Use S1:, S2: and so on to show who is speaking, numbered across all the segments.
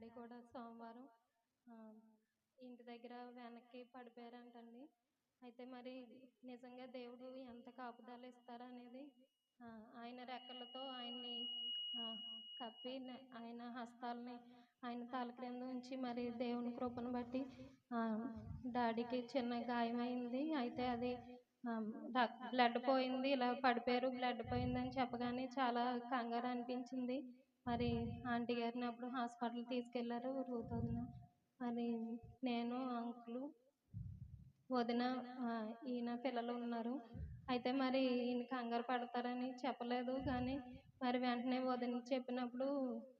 S1: Daddy కూడా సోమవారం ఇంటి దగ్గర వెనక్కి పడిపోయారంటండి. అయితే మరి నిజంగా దేవుడు ఎంత కాపుదల ఇస్తారనేది ఆయన రెక్కలతో ఆయన్ని కప్పి ఆయన హస్తాలని ఆయన తల క్రింద ఉంచి మరి దేవుని కృపను బట్టి డాడీకి చిన్న గాయమైంది. అయితే అది బ్లడ్ పోయింది, ఇలా పడిపోయారు, బ్లడ్ పోయిందని చెప్పగానే చాలా కంగారు అనిపించింది. మరి ఆంటీ గారిని అప్పుడు హాస్పిటల్ తీసుకెళ్లారు వదిన. మరి నేను అంకులు వదిన ఈయన పిల్లలు ఉన్నారు. అయితే మరి ఈయన కంగారు పడతారని చెప్పలేదు. కానీ మరి వెంటనే వదిన చెప్పినప్పుడు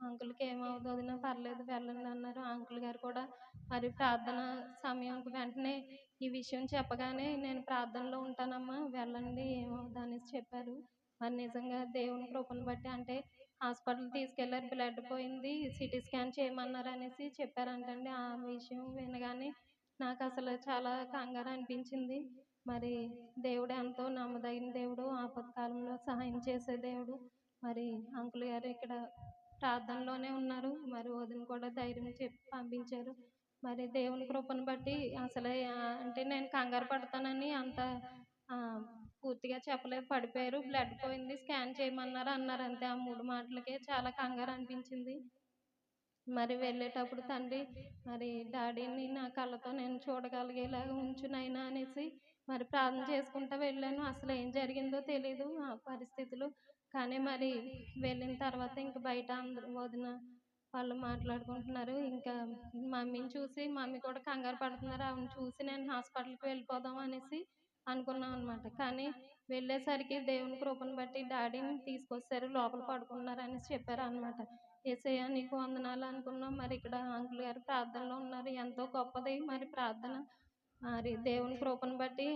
S1: అంకుల్కి ఏమవుతుంది వదిన, పర్లేదు వెళ్ళండి అన్నారు. అంకుల్ గారు కూడా మరి ప్రార్థన సమయంకి వెంటనే ఈ విషయం చెప్పగానే నేను ప్రార్థనలో ఉంటానమ్మా, వెళ్ళండి, ఏమవుతుంది అనేసి చెప్పారు. మరి నిజంగా దేవుని కృపను బట్టి అంటే హాస్పిటల్ తీసుకెళ్లారు, బ్లడ్ పోయింది, సిటీ స్కాన్ చేయమన్నారు అనేసి చెప్పారంటండి. ఆ విషయం వినగానే నాకు అసలు చాలా కంగారు అనిపించింది. మరి దేవుడు ఎంతో నమ్మదగిన దేవుడు, ఆపత్కాలంలో సహాయం చేసే దేవుడు. మరి అంకుల్ గారు ఇక్కడ ప్రార్థనలోనే ఉన్నారు. మరి వదిన కూడా ధైర్యం చెప్పి పంపించారు. మరి దేవుని కృపను బట్టి అసలు అంటే నేను కంగారు పడతానని అంత పూర్తిగా చెప్పలేదు. పడిపోయారు, బ్లడ్ పోయింది, స్కాన్ చేయమన్నారు అన్నారు అంతే. ఆ 3 మాటలకే చాలా కంగారు అనిపించింది. మరి వెళ్ళేటప్పుడు తండ్రి మరి డాడీని నా కళ్ళతో నేను చూడగలిగేలాగా ఉంచు నాయనా అనేసి మరి ప్రార్థన చేసుకుంటూ వెళ్ళాను. అసలు ఏం జరిగిందో తెలీదు ఆ పరిస్థితులు. కానీ మరి వెళ్ళిన తర్వాత ఇంక బయట అందరూ వదిన వాళ్ళు మాట్లాడుకుంటున్నారు. ఇంకా మమ్మీని చూసి మమ్మీ కూడా కంగారు పడుతున్నారు. ఆవిడని చూసి నేను హాస్పిటల్కి వెళ్ళిపోదాం అనేసి అనుకున్నాం అనమాట. కానీ వెళ్ళేసరికి దేవుని కృపను బట్టి డాడీని తీసుకొచ్చారు, లోపల పడుకున్నారు అనేసి చెప్పారు అనమాట. యేసయ్య నీకు వందనాలు అనుకున్నాం. మరి ఇక్కడ అంకుల్ గారు ప్రార్థనలో ఉన్నారు, ఎంతో గొప్పది మరి ప్రార్థన. మరి దేవుని కృపను బట్టి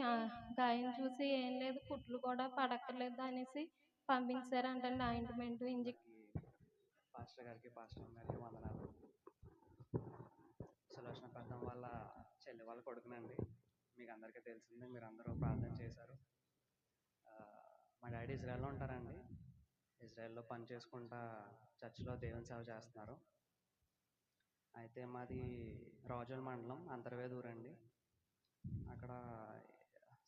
S1: గాయం చూసి ఏం లేదు, కుట్లు కూడా పడక్కర్లేదు అనేసి పంపించారంటండి. ఆయింట్మెంట్
S2: పాస్టర్ గారికి వందనాలు. సులోచన పెద్దం వాళ్ళ చెల్లి వాళ్ళ కొడుకునండి. మీకు అందరికీ తెలిసిందే, మీరు అందరూ ప్రార్థన చేశారు. మా డాడీ ఇజ్రాయెల్లో ఉంటారండి. ఇజ్రాయెల్లో పని చేసుకుంటా చర్చిలో దేవుని సేవ చేస్తున్నారు. అయితే మాది రాజోల్ మండలం, అంతర్వేది ఊరండి. అక్కడ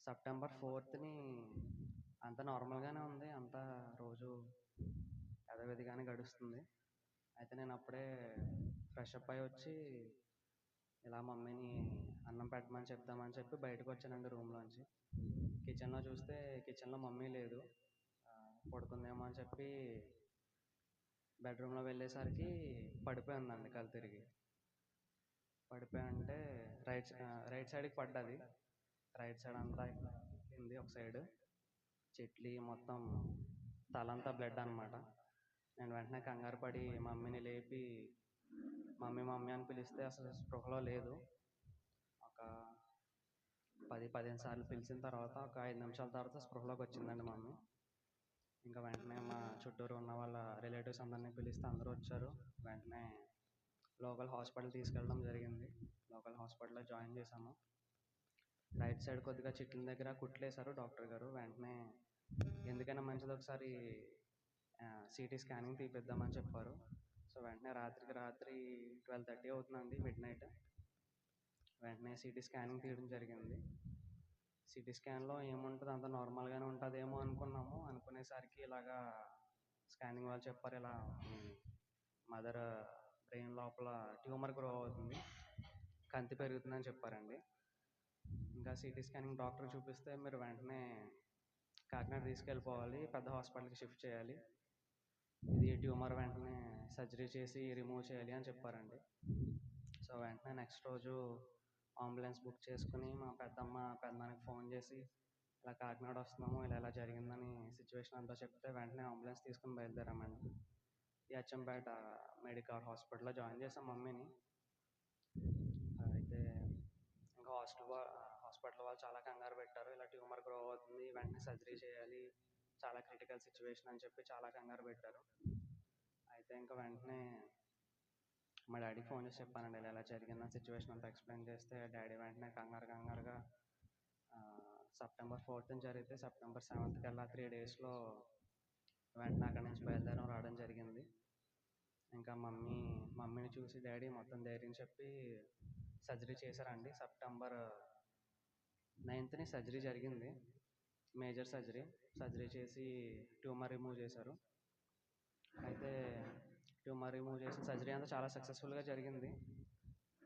S2: సెప్టెంబర్ 4ని అంత నార్మల్గానే ఉంది, అంతా రోజు యథావిధిగానే గడుస్తుంది. అయితే నేను అప్పుడే ఫ్రెష్ అప్ అయి వచ్చి ఇలా మమ్మీని అన్నం పెట్టమని చెప్దామని చెప్పి బయటకు వచ్చానండి రూమ్లోంచి. కిచెన్లో చూస్తే కిచెన్లో మమ్మీ లేదు, పడుకుందేమో అని చెప్పి బెడ్రూమ్లో వెళ్ళేసరికి పడిపోయి ఉందండి. కళ్ళు తిరిగి పడిపోయి ఉంటే రైట్ సైడ్కి పడ్డది. రైట్ సైడ్ అంతా ఉంది, ఒక సైడ్ చెట్లి మొత్తం తలంతా బ్లడ్ అనమాట. నేను వెంటనే కంగారు పడి మమ్మీని లేపి మమ్మీ మమ్మీ అని పిలిస్తే అసలు స్పృహలో లేదు. ఒక 10-15 సార్లు పిలిచిన తర్వాత ఒక 5 నిమిషాల తర్వాత స్పృహలోకి వచ్చిందండి మమ్మీ. ఇంకా వెంటనే మా చుట్టూరు ఉన్న వాళ్ళ రిలేటివ్స్ అందరినీ పిలిస్తే అందరూ వచ్చారు. వెంటనే లోకల్ హాస్పిటల్ తీసుకెళ్ళడం జరిగింది. లోకల్ హాస్పిటల్లో జాయిన్ చేశాము. రైట్ సైడ్ కొద్దిగా చిట్ల దగ్గర కుట్లేశారు డాక్టర్ గారు. వెంటనే ఎందుకైనా మంచిది ఒకసారి సిటీ స్కానింగ్ తీపిద్దామని చెప్పారు. సో వెంటనే రాత్రికి రాత్రి 12:30 అవుతుందండి, మిడ్నైట్. వెంటనే సిటీ స్కానింగ్ తీయడం జరిగింది. సిటీ స్కాన్లో ఏముంటుంది, అంత నార్మల్గానే ఉంటుందేమో అనుకున్నాము. అనుకునేసరికి ఇలాగా స్కానింగ్ వాళ్ళు చెప్పారు, ఇలా మదర్ బ్రెయిన్ లోపల ట్యూమర్ గ్రో అవుతుంది, కంతి పెరుగుతుందని చెప్పారండి. ఇంకా సిటీ స్కానింగ్ డాక్టర్ చూపిస్తే మీరు వెంటనే కాకినాడ తీసుకెళ్ళిపోవాలి, పెద్ద హాస్పిటల్కి షిఫ్ట్ చేయాలి, ఇది ట్యూమర్ వెంటనే సర్జరీ చేసి రిమూవ్ చేయాలి అని చెప్పారండి. సో వెంటనే నెక్స్ట్ రోజు అంబులెన్స్ బుక్ చేసుకుని మా పెద్దనాన్నకి ఫోన్ చేసి ఇలా కాకినాడ వస్తున్నాము, ఇలా జరిగిందని సిచ్యువేషన్ అంతా చెప్తే వెంటనే అంబులెన్స్ తీసుకుని బయలుదేరామండి. ఈ అచ్చంపేట మెడికల్ హాస్పిటల్లో జాయిన్ చేసాం మమ్మీని. అయితే ఇంకా హాస్పిటల్ వాళ్ళు చాలా కంగారు పెట్టారు, ఇలా ట్యూమర్ గ్రో అవుతుంది, వెంటనే సర్జరీ చేయాలి, చాలా క్రిటికల్ సిచ్యువేషన్ అని చెప్పి చాలా కంగారు పెట్టారు. అయితే ఇంకా వెంటనే మా డాడీకి ఫోన్ చేసి చెప్పానండి, ఇలా జరిగిందని సిచ్యువేషన్ అంతా ఎక్స్ప్లెయిన్ చేస్తే డాడీ వెంటనే కంగారుగా సెప్టెంబర్ 4th జరిగితే సెప్టెంబర్ 7th కల్లా 3 daysలో వెంటనే అక్కడి నుంచి బయలుదేరం రావడం జరిగింది. ఇంకా మమ్మీని చూసి డాడీ మొత్తం ధైర్యం చెప్పి సర్జరీ చేశారండి. సెప్టెంబర్ 9th సర్జరీ జరిగింది, మేజర్ సర్జరీ చేసి ట్యూమర్ రిమూవ్ చేశారు. అయితే ట్యూమర్ రిమూవ్ చేసిన సర్జరీ అంతా చాలా సక్సెస్ఫుల్గా జరిగింది.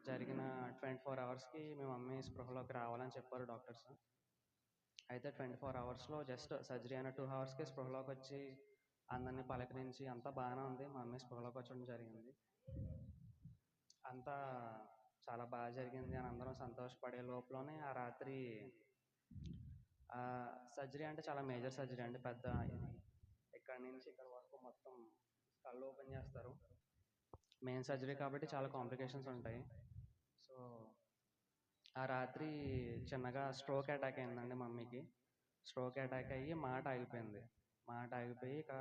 S2: జరిగిన 24 అవర్స్కి మీ మమ్మీ స్పృహలోకి రావాలని చెప్పారు డాక్టర్స్. అయితే 24 అవర్స్లో జస్ట్ సర్జరీ అయిన 2 అవర్స్కి స్పృహలోకి వచ్చి అందరినీ పలకరించి అంతా బాగానే ఉంది. మా మమ్మీ స్పృహలోకి వచ్చడం జరిగింది. అంతా చాలా బాగా జరిగింది అని అందరం సంతోషపడే లోపలనే ఆ రాత్రి సర్జరీ అంటే చాలా మేజర్ సర్జరీ అండి. పెద్ద ఇది ఇక్కడ నుంచి ఇక్కడ వరకు మొత్తం స్కల్ ఓపెన్ చేస్తారు. మెయిన్ సర్జరీ కాబట్టి చాలా కాంప్లికేషన్స్ ఉంటాయి. సో ఆ రాత్రి చిన్నగా స్ట్రోక్ అటాక్ అయిందండి మమ్మీకి. స్ట్రోక్ అటాక్ అయ్యి మాట ఆగిపోయి ఇక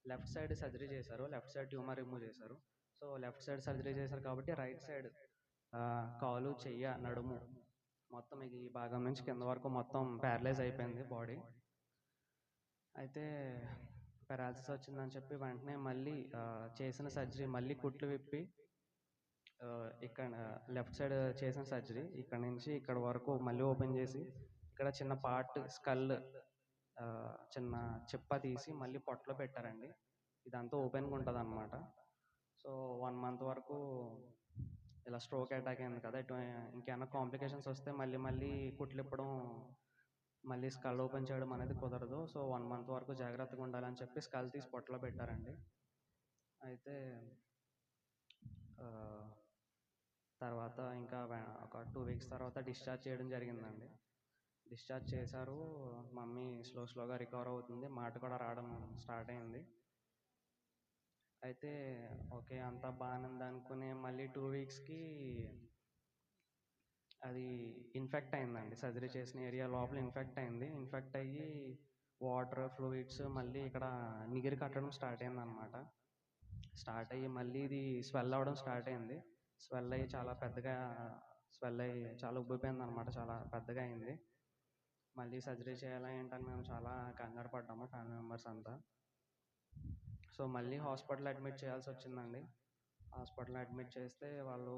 S2: లెఫ్ట్ సైడ్ సర్జరీ చేశారు. లెఫ్ట్ సైడ్ ట్యూమర్ రిమూవ్ చేశారు. సో లెఫ్ట్ సైడ్ సర్జరీ చేశారు కాబట్టి రైట్ సైడ్ కాలు, చెయ్య, నడుము మొత్తం ఈ భాగం నుంచి కింద వరకు మొత్తం ప్యారలైజ్ అయిపోయింది బాడీ. అయితే పారాలసిస్ వచ్చిందని చెప్పి వెంటనే మళ్ళీ చేసిన సర్జరీ మళ్ళీ కుట్లు విప్పి ఇక్కడ లెఫ్ట్ సైడ్ చేసిన సర్జరీ ఇక్కడ నుంచి ఇక్కడ వరకు మళ్ళీ ఓపెన్ చేసి ఇక్కడ చిన్న పార్ట్ స్కల్ చిన్న చిప్ప తీసి మళ్ళీ పొట్టలో పెట్టారండి. ఇదంతా ఓపెన్గా ఉంటుంది అన్నమాట. సో 1 month వరకు ఇలా స్ట్రోక్ అటాక్ అయింది కదా, ఇంకేమైనా కాంప్లికేషన్స్ వస్తే మళ్ళీ కుట్లు ఇప్పడం, మళ్ళీ స్కల్ ఓపెన్ చేయడం అనేది కుదరదు. సో 1 month వరకు జాగ్రత్తగా ఉండాలని చెప్పి స్కల్ తీసి పొట్టలో పెట్టారండి. అయితే తర్వాత ఇంకా ఒక 2 weeks తర్వాత డిశ్చార్జ్ చేయడం జరిగిందండి. డిశ్చార్జ్ చేశారు. మమ్మీ స్లోగా రికవర్ అవుతుంది, మాట కూడా రావడం స్టార్ట్ అయింది. అయితే ఓకే అంతా బాగానే ఉంది అనుకుని మళ్ళీ 2 weeksకి అది ఇన్ఫెక్ట్ అయిందండి. సర్జరీ చేసిన ఏరియా లోపల ఇన్ఫెక్ట్ అయింది. ఇన్ఫెక్ట్ అయ్యి వాటర్ ఫ్లూయిడ్స్ మళ్ళీ ఇక్కడ నిగిరి కట్టడం స్టార్ట్ అయింది అనమాట. స్టార్ట్ అయ్యి మళ్ళీ ఇది స్వెల్ అవ్వడం స్టార్ట్ అయింది. స్వెల్ అయ్యి చాలా ఉబ్బిపోయింది అనమాట. చాలా పెద్దగా అయింది. మళ్ళీ సర్జరీ చేయాలా ఏంటని మేము చాలా కంగారు పడ్డాము ఫ్యామిలీ మెంబర్స్ అంతా. సో మళ్ళీ హాస్పిటల్ అడ్మిట్ చేయాల్సి వచ్చిందండి. హాస్పిటల్ అడ్మిట్ చేస్తే వాళ్ళు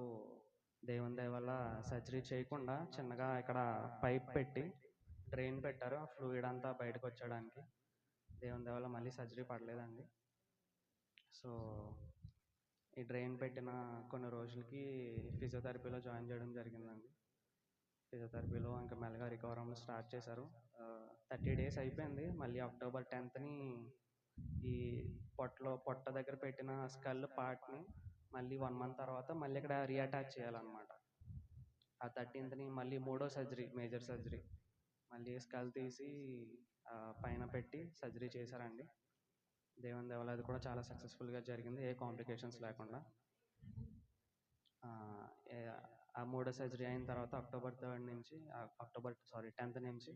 S2: దేవుని దయ వల్ల సర్జరీ చేయకుండా చిన్నగా ఇక్కడ పైప్ పెట్టి డ్రైన్ పెట్టారు, ఆ ఫ్లూయిడ్ అంతా బయటకు వచ్చేయడానికి. దేవుని దయ వల్ల మళ్ళీ సర్జరీ పడలేదండి. సో ఈ డ్రైన్ పెట్టిన కొన్ని రోజులకి ఫిజియోథెరపీలో జాయిన్ చేయడం జరిగిందండి. ఫిజియోథెరపీలో ఇంకా మెల్లగా రికవర్ అవ్వడం స్టార్ట్ చేశారు. 30 days అయిపోయింది. మళ్ళీ October 10th ఈ పొట్ట దగ్గర పెట్టిన స్కల్ పార్ట్ని మళ్ళీ 1 month తర్వాత మళ్ళీ ఇక్కడ రీఅటాచ్ చేయాలన్నమాట. ఆ 13th మళ్ళీ మూడో సర్జరీ, మేజర్ సర్జరీ, మళ్ళీ స్కల్ తీసి పైన పెట్టి సర్జరీ చేశారండి. దేవుని దయ వల్ల అది కూడా చాలా సక్సెస్ఫుల్గా జరిగింది, ఏ కాంప్లికేషన్స్ లేకుండా. ఆ మూడో సర్జరీ అయిన తర్వాత October 10th నుంచి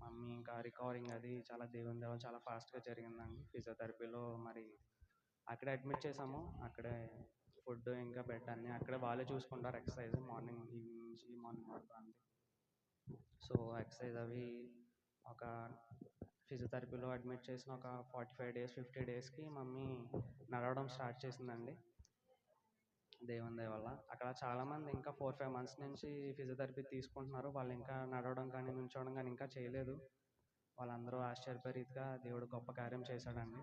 S2: మమ్మీ ఇంకా రికవరింగ్ అది చాలా దేవుని దయ వల్ల చాలా ఫాస్ట్గా జరిగిందండి. ఫిజియోథెరపీలో మరి అక్కడే అడ్మిట్ చేసాము. అక్కడే ఫుడ్ ఇంకా బెడ్ అన్నీ అక్కడే వాళ్ళే చూసుకుంటారు. ఎక్సర్సైజ్ మార్నింగ్ ఈవినింగ్ నుంచి మార్నింగ్ వరకు అంతే. సో ఎక్సర్సైజ్ అవి ఒక ఫిజియోథెరపీలో అడ్మిట్ చేసిన ఒక 45 days 50 daysకి మమ్మీ నడవడం స్టార్ట్ చేసిందండి దేవుని దయ వల్ల. అక్కడ చాలామంది ఇంకా 4-5 months నుంచి ఫిజియోథెరపీ తీసుకుంటున్నారు. వాళ్ళు ఇంకా నడవడం కానీ నుంచోవడం కానీ ఇంకా చేయలేదు. వాళ్ళందరూ ఆశ్చర్యపోయే రీతిగా దేవుడు గొప్ప కార్యం చేశాడండి.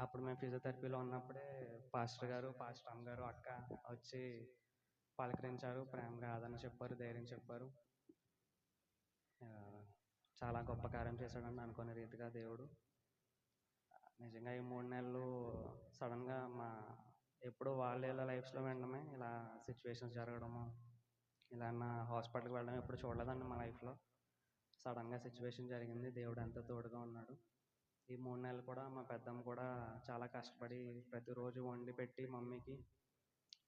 S2: అప్పుడు మేము ఫిజియోథెరపీలో ఉన్నప్పుడే పాస్టర్ అమ్మగారు, అక్క వచ్చి పలకరించారు, ప్రేమగా ఆదరణ చెప్పారు, ధైర్యం చెప్పారు. చాలా గొప్ప కార్యం చేశాడని అనుకునే రీతిగా దేవుడు. నిజంగా ఈ 3 నెలలు సడన్గా ఎప్పుడు వాళ్ళ లైఫ్స్లో వినడమే, ఇలా సిచ్యువేషన్స్ జరగడము, ఇలా హాస్పిటల్కి వెళ్ళడం ఎప్పుడు చూడలేదండి మా లైఫ్లో. సడన్గా సిచ్యువేషన్ జరిగింది, దేవుడు ఎంతో తోడుగా ఉన్నాడు. ఈ 3 నెలలు కూడా మా పెద్దమ్మ కూడా చాలా కష్టపడి ప్రతిరోజు వండి పెట్టి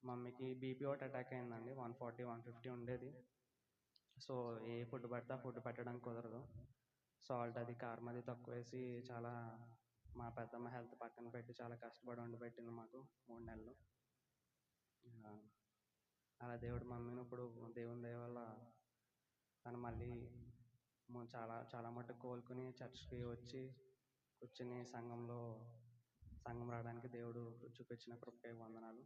S2: మమ్మీకి బీపీ అటాక్ అయిందండి. 140-150 ఉండేది. సో ఏ ఫుడ్ పడితే ఆ ఫుడ్ పెట్టడానికి కుదరదు. సాల్ట్ అది కారం అది తక్కువ వేసి చాలా మా పెద్దమ్మ హెల్త్ పక్కన పెట్టి చాలా కష్టపడి వండి పెట్టింది మాకు 3 నెలలు. అలా దేవుడు మమ్మీని ఇప్పుడు దేవుని దయ వల్ల తను మళ్ళీ చాలా చాలా మటుకు కోలుకుని చర్చ్కి వచ్చి కూర్చుని సంఘంలో సంఘం రావడానికి దేవుడు చూపించిన కృపకై వందనాలు.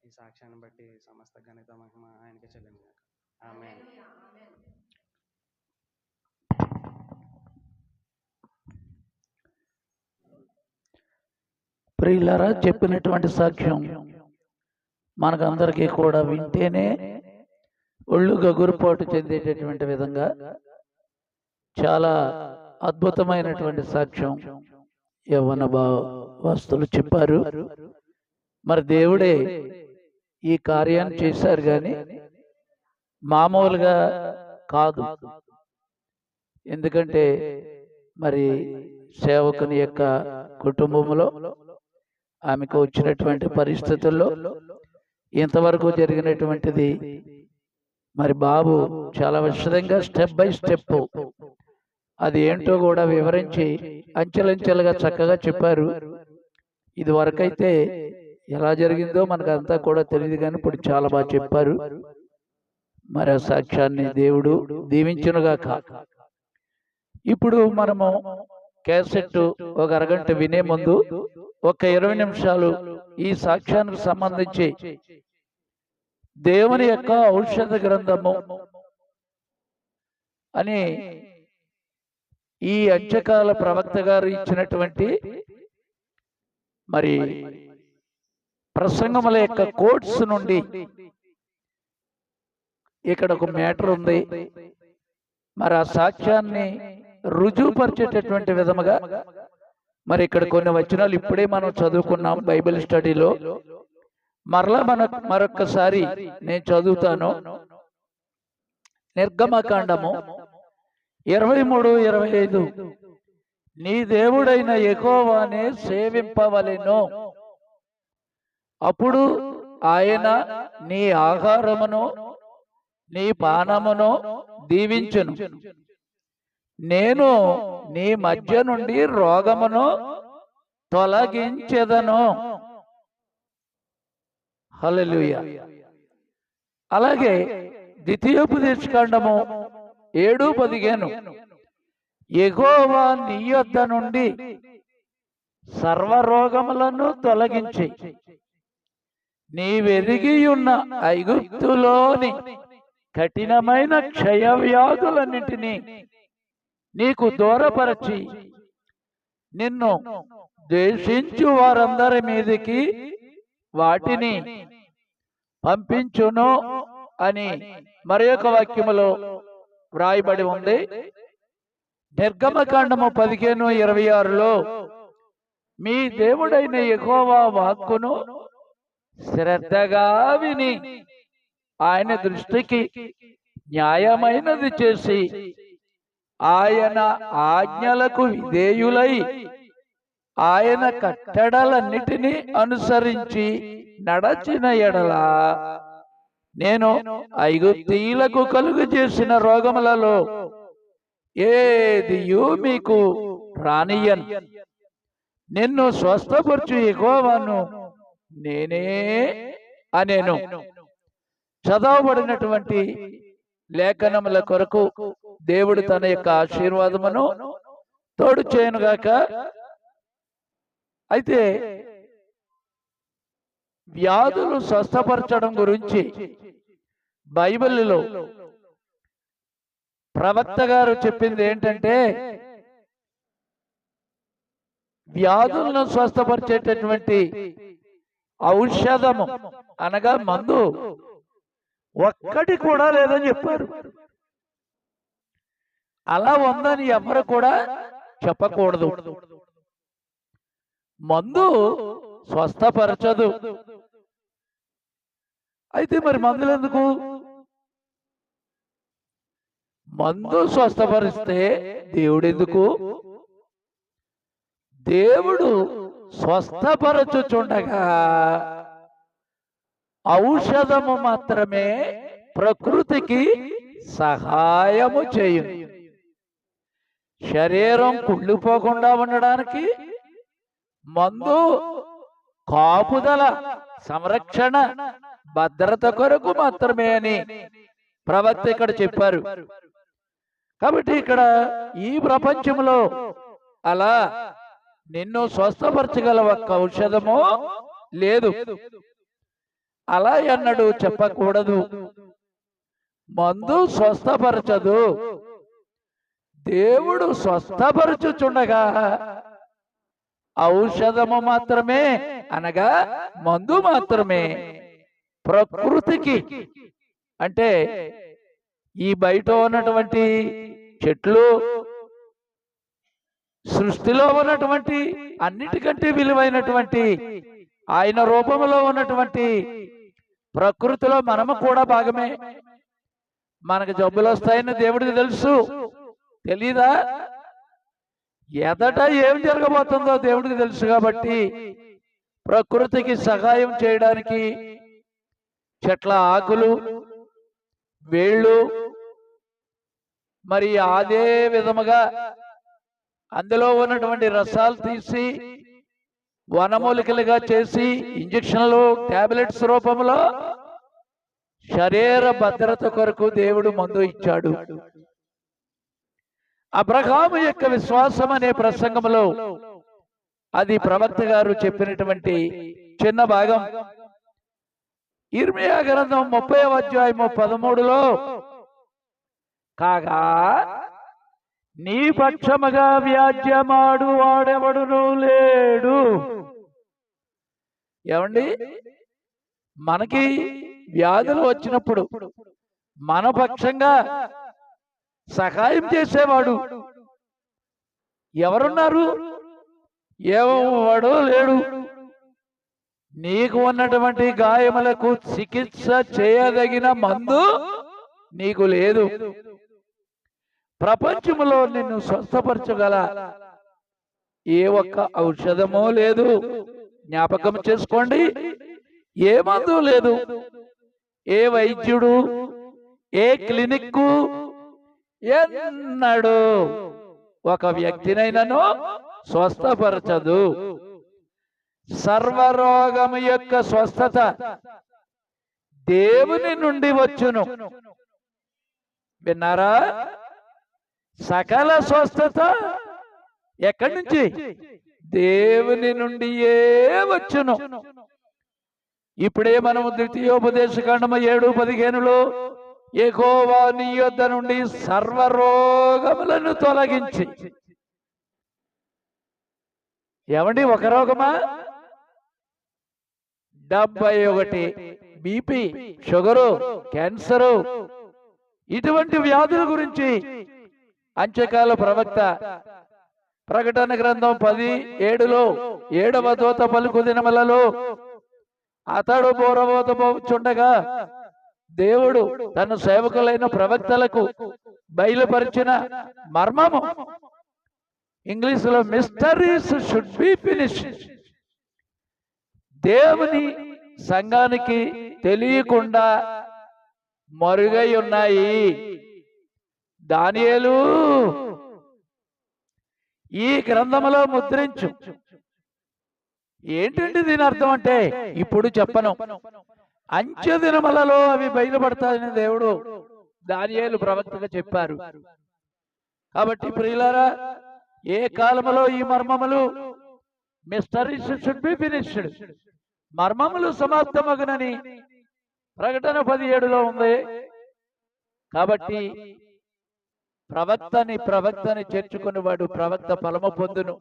S2: ఈ సాక్ష్యాన్ని బట్టి సమస్త ఘనత మహిమ ఆయనకే చెల్లింది. ఆమేన్.
S3: ప్రియులారా, చెప్పినటువంటి సాక్ష్యం మనకందరికీ కూడా వింటేనే ఒళ్ళు గగురుపాటు చెందేటటువంటి విధంగా చాలా అద్భుతమైనటువంటి సాక్ష్యం యవ్వన వస్తువులు చెప్పారు. మరి దేవుడే ఈ కార్యాన్ని చేశారు కానీ మామూలుగా కాదు. ఎందుకంటే మరి సేవకుని యొక్క కుటుంబంలో ఆమెకు వచ్చినటువంటి పరిస్థితుల్లో ఇంతవరకు జరిగినటువంటిది మరి బాబు చాలా విశదంగా స్టెప్ బై స్టెప్ అది ఏంటో కూడా వివరించి అంచెలంచెలుగా చక్కగా చెప్పారు. ఇది వరకైతే ఎలా జరిగిందో మనకు అంతా కూడా తెలియదు, కానీ ఇప్పుడు చాలా బాగా చెప్పారు. మరి ఆ సాక్ష్యాన్ని దేవుడు దీవించునుగాక. ఇప్పుడు మనము క్యాసెట్ ఒక అరగంట వినే ముందు ఒక 20 నిమిషాలు ఈ సాక్ష్యానికి సంబంధించి దేవుని యొక్క ఔషధ గ్రంథము అని ఈ అంత్యకాల ప్రవక్త గారు ఇచ్చినటువంటి మరి ప్రసంగముల యొక్క కోట్స్ నుండి ఇక్కడ ఒక మ్యాటర్ ఉంది. మరి ఆ సాక్ష్యాన్ని రుజువుపరిచేటటువంటి విధముగా మరి ఇక్కడ కొన్ని వచనాలు ఇప్పుడే మనం చదువుకున్నాం బైబిల్ స్టడీలో. మరలా మరొక్కసారి నేను చదువుతాను. నిర్గమకాండము 23:25 నీ దేవుడైన యెహోవానే సేవింపవలెను, అప్పుడు ఆయన నీ ఆహారమును నీ పానమును దీవించును, నేను నీ మధ్య నుండి రోగమును తొలగించెదను. హల్లెలూయా. అలాగే ద్వితీయోపదేశకాండము 7:15 యెహోవా నీ యొద్ద నుండి సర్వరోగములను తొలగించి నీవెరిగి ఉన్న ఐగుప్తులోని కఠినమైన క్షయవ్యాధులన్నింటినీ నీకు దూరపరచి నిన్ను ద్వేషించు వారందరి మీదకి వాటిని పంపించును అని మరి ఒక వాక్యములో వ్రాయబడి ఉంది. నిర్గమకాండము 15:26 మీ దేవుడైన యెహోవా వాక్కును శ్రద్ధగా విని ఆయన దృష్టికి న్యాయమైనది చేసి ఆయన ఆజ్ఞలకు విధేయులై ఆయన కట్టడలన్నిటినీ అనుసరించి నడచిన ఎడల నేను ఐగుప్తీయులకు కలుగు చేసిన రోగములలో ఏదియు మీకు రానియన్, నిన్ను స్వస్థపరచు యెహోవాను నేనే అనేను. చదవబడినటువంటి లేఖనముల కొరకు దేవుడు తన యొక్క ఆశీర్వాదమును తోడు చేయనుగాక. అయితే వ్యాధులు స్వస్థపరచడం గురించి బైబిల్లో ప్రవక్త గారు చెప్పింది ఏంటంటే, వ్యాధులను స్వస్థపరిచేటటువంటి ఔషధము అనగా మందు ఒక్కటి కూడా లేదని చెప్పారు. అలా ఉందని ఎవరు కూడా చెప్పకూడదు. మందు స్వస్థపరచదు. అయితే మరి మందులు ఎందుకు? మందు స్వస్థపరిస్తే దేవుడు ఎందుకు? దేవుడు స్వస్థపరచుచుండగా ఔషధము మాత్రమే ప్రకృతికి సహాయము చేయును. శరీరం కుళ్ళిపోకుండా ఉండడానికి మందు కాపుదల, సంరక్షణ, భద్రత కొరకు మాత్రమే అని ప్రవక్త ఇక్కడ చెప్పారు. కాబట్టి ఇక్కడ ఈ ప్రపంచంలో అలా నిన్ను స్వస్థపరచగల ఒక్క ఔషధము లేదు. అలా అన్నాడు, చెప్పకూడదు. మందు స్వస్థపరచదు, దేవుడు స్వస్థపరచుచుండగా ఔషధము మాత్రమే, అనగా మందు మాత్రమే ప్రకృతికి, అంటే ఈ బయట ఉన్నటువంటి చెట్లు, సృష్టిలో ఉన్నటువంటి అన్నిటికంటే విలువైనటువంటి ఆయన రూపంలో ఉన్నటువంటి ప్రకృతిలో మనము కూడా భాగమే. మనకు జబ్బులు వస్తాయని దేవుడికి తెలుసు, తెలీదా? ఎదట ఏం జరగబోతుందో దేవుడికి తెలుసు. కాబట్టి ప్రకృతికి సహాయం చేయడానికి చెట్ల ఆకులు, వేళ్ళు, మరి అదే విధముగా అందులో ఉన్నటువంటి రసాలు తీసి వనమూలికలుగా చేసి ఇంజక్షన్లు, టాబ్లెట్స్ రూపంలో శరీర భద్రత కొరకు దేవుడు మందు ఇచ్చాడు. అబ్రహాము యొక్క విశ్వాసం అనే ప్రసంగంలో అది ప్రవక్త గారు చెప్పినటువంటి చిన్న భాగం. ఇర్మియా గ్రంథం 30వ అధ్యాయము 13లో, కాగా నీ పక్షముగా వ్యాజ్యమాడు వాడెవడునూ లేడు. ఏమండి, మనకి వ్యాధులు వచ్చినప్పుడు మన పక్షంగా సహాయం చేసేవాడు ఎవరున్నారు? ఎవడు లేడు. నీకు ఉన్నటువంటి గాయములకు చికిత్స చేయదగిన మందు నీకు లేదు. ప్రపంచంలో నిన్ను స్వస్థపరచగల ఏ ఒక్క ఔషధమో లేదు. జ్ఞాపకం చేసుకోండి, ఏ మందు లేదు. ఏ వైద్యుడు, ఏ క్లినిక్ ఎన్నడూ ఒక వ్యక్తినైనను స్వస్థపరచదు. సర్వరోగము యొక్క స్వస్థత దేవుని నుండి వచ్చును. విన్నారా? సకల స్వస్థత ఎక్కడి నుంచి? దేవుని నుండియే వచ్చును. ఇప్పుడే మనము ద్వితీయోపదేశకాండము 7:15లో యెహోవా నీ యొద్ద నుండి సర్వరోగములను తొలగించి, ఏమండి ఒక రోగమా? 71 బీపీ, షుగరు, క్యాన్సరు, ఇటువంటి వ్యాధుల గురించి అంత్యకాల ప్రవక్త ప్రకటన గ్రంథం 10:7లో 7వ దూత పలుకు దినములలో అతడు బోరబోతబోచుండగా దేవుడు తన సేవకులైన ప్రవక్తలకు బయలుపరిచిన మర్మము, ఇంగ్లీషులో మిస్టరీస్ షుడ్ బి ఫినిష్డ్, దేవుని సంఘానికి తెలియకుండా మరుగై ఉన్నాయి. దానియేలు ఈ గ్రంథములో ముద్రించు. ఏంటండి దీని అర్థం అంటే? ఇప్పుడు చెప్పను. అంత్య దినములలో అవి బయలుపడతాయని దేవుడు దానియేలు ప్రవక్తగా చెప్పారు. కాబట్టి ప్రియులారా, ఏ కాలములో ఈ మర్మములు, మిస్టరీస్ షుడ్ బి ఫినిష్డ్, మర్మములు సమాప్తమగునని ప్రకటన 17లో ఉంది. కాబట్టి ప్రవక్తని చేర్చుకునేవాడు ప్రవక్త ఫలము పొందును.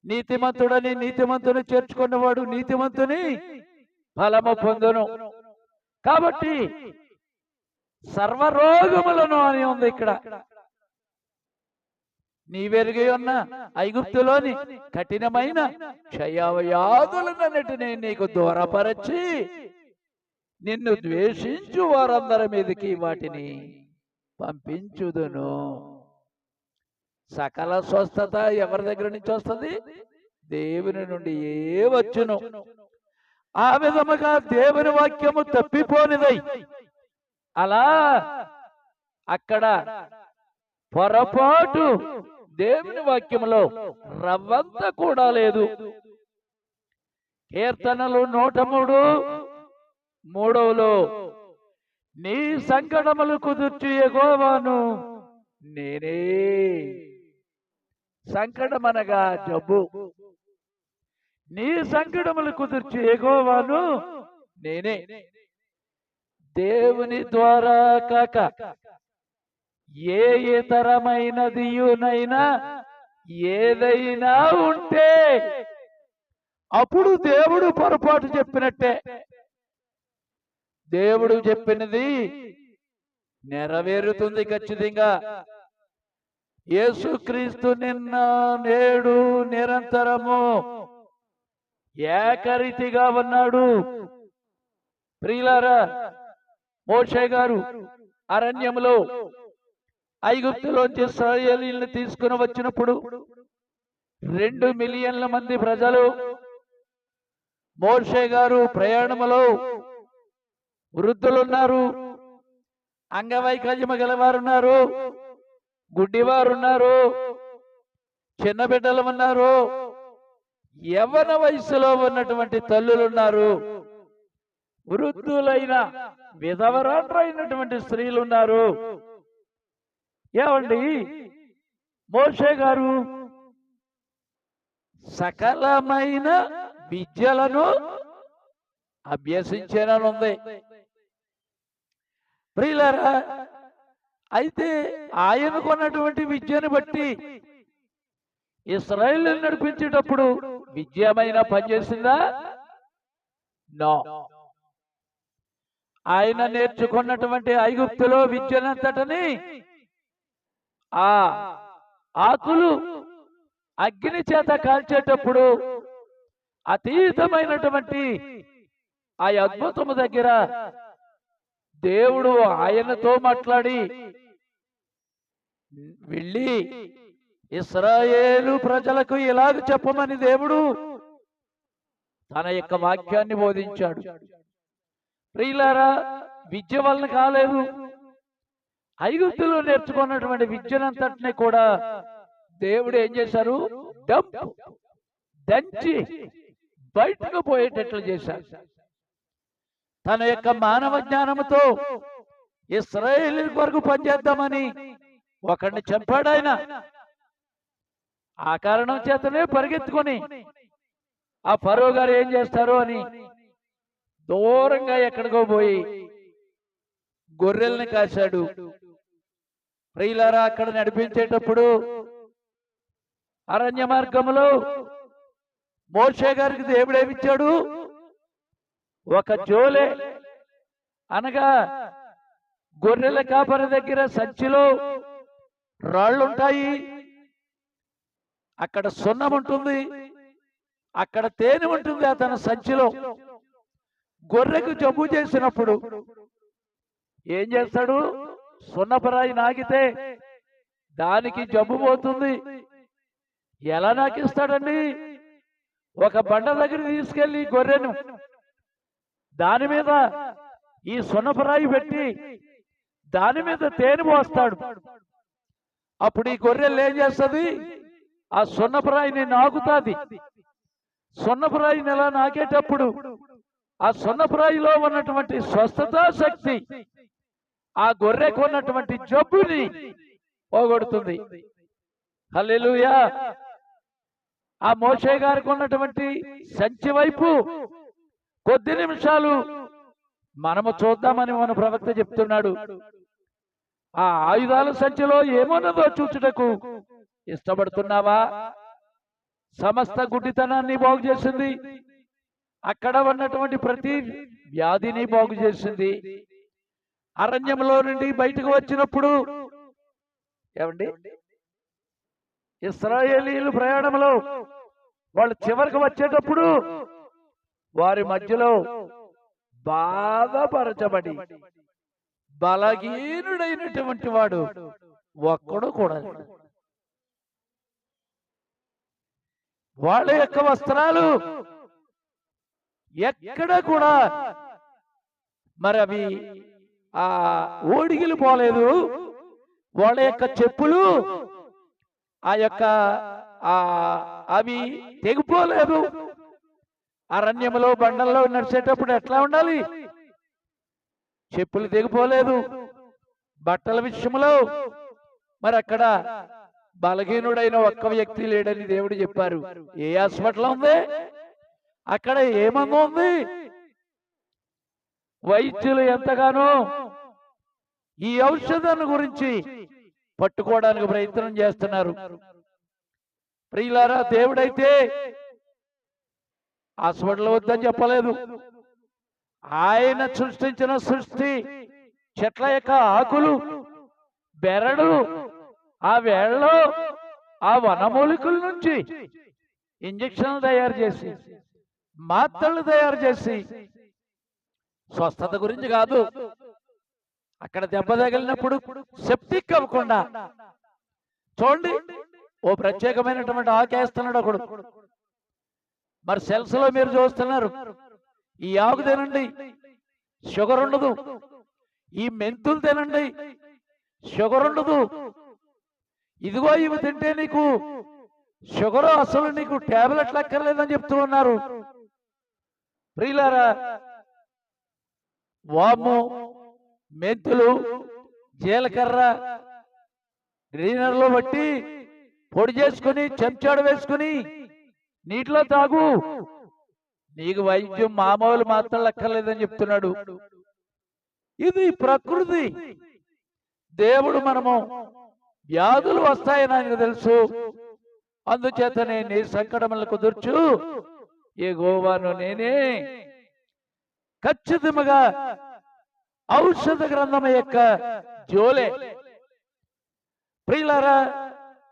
S3: నీతిమంతుడని నీతిమంతుని చేర్చుకున్నవాడు నీతిమంతుని ఫలము పొందును. కాబట్టి సర్వరోగములను అని ఉంది ఇక్కడ. నీవెరిగి ఉన్న ఐగుప్తులోని కఠినమైన క్షయవ్యాధులన్నిటినీ నీకు దూరపరచి నిన్ను ద్వేషించు వారందరి మీదకి వాటిని పంపించుదును. సకల స్వస్థత ఎవరి దగ్గర నుంచి వస్తుంది? దేవుని నుండి ఏ వచ్చును. ఆ విధముగా దేవుని వాక్యము తప్పిపోనిదై, అలా అక్కడ పొరపాటు దేవుని వాక్యములో రవ్వంత కూడా లేదు. కీర్తనలు 103:3లో నీ సంకటములు కుదుర్చి యెహోవాను నేనే సంకటమనగా జబ్బు. నీ సంకటములు కుదుర్చి యెహోవాను నేనే. దేవుని ద్వారా కాక ఏ ఇతరమైనదియునైనా ఏదైనా ఉంటే అప్పుడు దేవుడు పొరపాటు చెప్పినట్టే. దేవుడు చెప్పినది నెరవేరుతుంది ఖచ్చితంగా. యేసుక్రీస్తు నిన్న నేడు నిరంతరము ఏకరీతిగా ఉన్నాడు. ప్రియులారా, మోషే గారు అరణ్యములో ఐగుప్తులోంచి ఇశ్రాయేలీయులను తీసుకుని వచ్చినప్పుడు 2 మిలియన్ల మంది ప్రజలు, మోషే గారు ప్రయాణములో వృద్ధులున్నారు, అంగవైకల్యము గలవారున్నారు, గుడ్డివారున్నారు, చిన్న బిడ్డలు ఉన్నారు, యవ్వన వయసులో ఉన్నటువంటి తల్లులున్నారు, వృద్ధులైన విధవరాండ్రైనటువంటి స్త్రీలు ఉన్నారు. ఏమండి, మోషే గారు సకలమైన విద్యలను అభ్యసించాననుంది. ప్రియులారా, అయితే ఆయనకున్నటువంటి విద్యను బట్టి ఇశ్రాయేలును నడిపించేటప్పుడు విద్యమైన పనిచేసిందా? నో. ఆయన నేర్చుకున్నటువంటి ఐగుప్తులో విద్యనంతటిని ఆ ఆకులు అగ్ని చేత కాల్చేటప్పుడు అతీతమైనటువంటి ఆ అద్భుతము దగ్గర దేవుడు ఆయనతో మాట్లాడి వెళ్ళి ఇశ్రాయేలు ప్రజలకు ఇలాగ చెప్పమని దేవుడు తన యొక్క వాక్యాన్ని బోధించాడు. ప్రియులారా, విద్య వలన కాలేదు. ఐగుప్తులో నేర్చుకున్నటువంటి విద్యనంతటిని కూడా దేవుడు ఏం చేశారు? దంచి బయటకు పోయేటట్లు చేశారు. తన యొక్క మానవ జ్ఞానముతో ఇశ్రాయేలు కొరకు పనిచేద్దామని ఒకడిని చంపాడు ఆయన. ఆ కారణం చేతనే పరిగెత్తుకొని ఆ ఫరో గారు ఏం చేస్తారు అని దూరంగా ఎక్కడికో పోయి గొర్రెల్ని కాశాడు. ప్రియులారా, అక్కడ నడిపించేటప్పుడు అరణ్య మార్గంలో మోషే గారికి దేవుడు ఏమిచ్చాడు? ఒక జోలె, అనగా గొర్రెల కాపరి దగ్గర సంచిలో రాళ్ళుంటాయి, అక్కడ సున్నం ఉంటుంది, అక్కడ తేనె ఉంటుంది. అతని సంచిలో గొర్రెకు జబ్బు చేసినప్పుడు ఏం చేస్తాడు? సున్నపరాయి నాకితే దానికి జబ్బు పోతుంది. ఎలా నాకిస్తాడండి? ఒక బండ దగ్గర తీసుకెళ్లి గొర్రెను దాని మీద ఈ సున్నపరాయి పెట్టి దాని మీద తేనె పోస్తాడు. అప్పుడు ఈ గొర్రెలు ఏం చేస్తుంది? ఆ సున్నపరాయిని నాకుతాది. సున్నపరాయిని ఎలా నాకేటప్పుడు ఆ సున్నపరాయిలో ఉన్నటువంటి స్వస్థత శక్తి ఆ గొర్రెకు ఉన్నటువంటి జబ్బుని పోగొడుతుంది. హల్లెలూయా. ఆ మోషే గారికి ఉన్నటువంటి సంచి వైపు కొద్ది నిమిషాలు మనము చూద్దామని మన ప్రవక్త చెప్తున్నాడు. ఆ ఆయుధాల సంచిలో ఏమన్నదో చూచుటకు ఇష్టపడుతున్నావా? సమస్త గుడ్డితనాన్ని బాగు చేసింది, అక్కడ ఉన్నటువంటి ప్రతి వ్యాధిని బాగు చేసింది. అరణ్యంలో నుండి బయటకు వచ్చినప్పుడు ఏమండి, ఇశ్రాయేలీయులు ప్రయాణంలో వాళ్ళు చివరికి వచ్చేటప్పుడు వారి మధ్యలో బాధపరచబడి బలహీనుడైనటువంటి వాడు ఒక్కడు కూడా లేడు. వాళ్ళ యొక్క వస్త్రాలు ఎక్కడ కూడా మరి అవి ఓడిగిలు పోలేదు. వాళ్ళ యొక్క చెప్పులు అవి తెగిపోలేదు. అరణ్యంలో బండల్లో నడిచేటప్పుడు ఎట్లా ఉండాలి? చెప్పులు తెగిపోలేదు. బట్టల విషయంలో మరి అక్కడ బలహీనుడైన ఒక్క వ్యక్తి లేడని దేవుడు చెప్పారు. ఏ హాస్పిటల్ ఉంది? అక్కడ ఏమందు ఉంది? వైద్యులు ఎంతగానో ఈ ఔషధాన్ని గురించి పట్టుకోవడానికి ప్రయత్నం చేస్తున్నారు. ప్రియులారా, దేవుడైతే హాస్పిటల్ వద్దని చెప్పలేదు. ఆయన సృష్టించిన సృష్టి, చెట్ల యొక్క ఆకులు, బెరడు, ఆ వేళ్ళలో ఆ వనమూలికల నుంచి ఇంజక్షన్లు తయారు చేసి, మాత్రలు తయారు చేసి, స్వస్థత గురించి కాదు, అక్కడ దెబ్బ తగిలినప్పుడు సెప్టిక్ అవ్వకుండా. చూడండి, ఓ ప్రత్యేకమైనటువంటి ఆకేస్తున్నాడు ఒకడు. మరి సెల్స్ లో మీరు చూస్తున్నారు, ఈ ఆకు తినండి షుగర్ ఉండదు, ఈ మెంతులు తినండి షుగర్ ఉండదు, ఇదిగో ఇవి తింటే నీకు షుగర్, అసలు నీకు టాబ్లెట్లు అక్కర్లేదని చెప్తూ ఉన్నారు. ప్రియులారా, వాము, మెంతులు, జీలకర్ర గ్రైండర్లో బట్టి పొడి చేసుకుని చెంచాడు వేసుకుని నీటిలో తాగు, నీకు వైద్యం మామూలు మాత్రం అక్కర్లేదని చెప్తున్నాడు. ఇది ప్రకృతి. దేవుడు మనము వ్యాధులు వస్తాయని ఆయనకు తెలుసు. అందుచేతనే నీ సంకటములను కుదుర్చు యెహోవాను నేనే. ఖచ్చితంగా ఔషధ గ్రంథం యొక్క జోలే. ప్రియులారా,